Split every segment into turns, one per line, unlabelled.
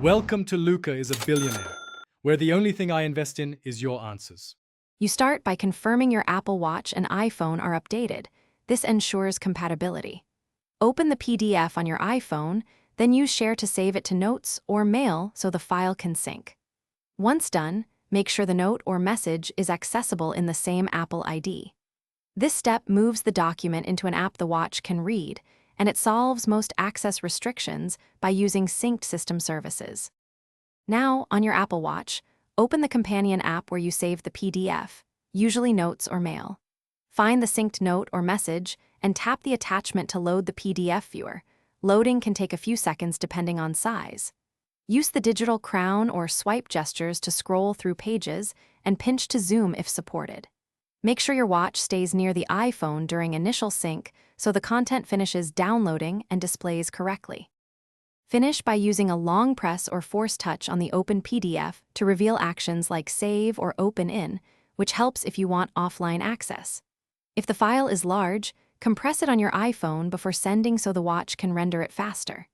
Welcome to Luca is a Billionaire, where the only thing I invest in is your answers.
You start by confirming your Apple Watch and iPhone are updated. This ensures compatibility. Open the PDF on your iPhone, then use Share to save it to Notes or Mail so the file can sync. Once done, make sure the note or message is accessible in the same Apple ID. This step moves the document into an app the watch can read, and it solves most access restrictions by using synced system services. Now, on your Apple Watch, open the companion app where you save the PDF, usually Notes or Mail. Find the synced note or message and tap the attachment to load the PDF viewer. Loading can take a few seconds depending on size. Use the digital crown or swipe gestures to scroll through pages and pinch to zoom if supported. Make sure your watch stays near the iPhone during initial sync so the content finishes downloading and displays correctly. Finish by using a long press or force touch on the open PDF to reveal actions like Save or Open In, which helps if you want offline access. If the file is large, compress it on your iPhone before sending so the watch can render it faster.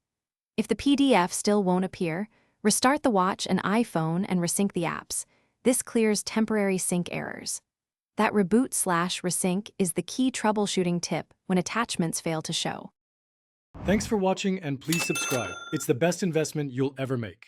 If the PDF still won't appear, restart the watch and iPhone and resync the apps. This clears temporary sync errors. That reboot/resync is the key troubleshooting tip when attachments fail to show.
Thanks for watching and please subscribe. It's the best investment you'll ever make.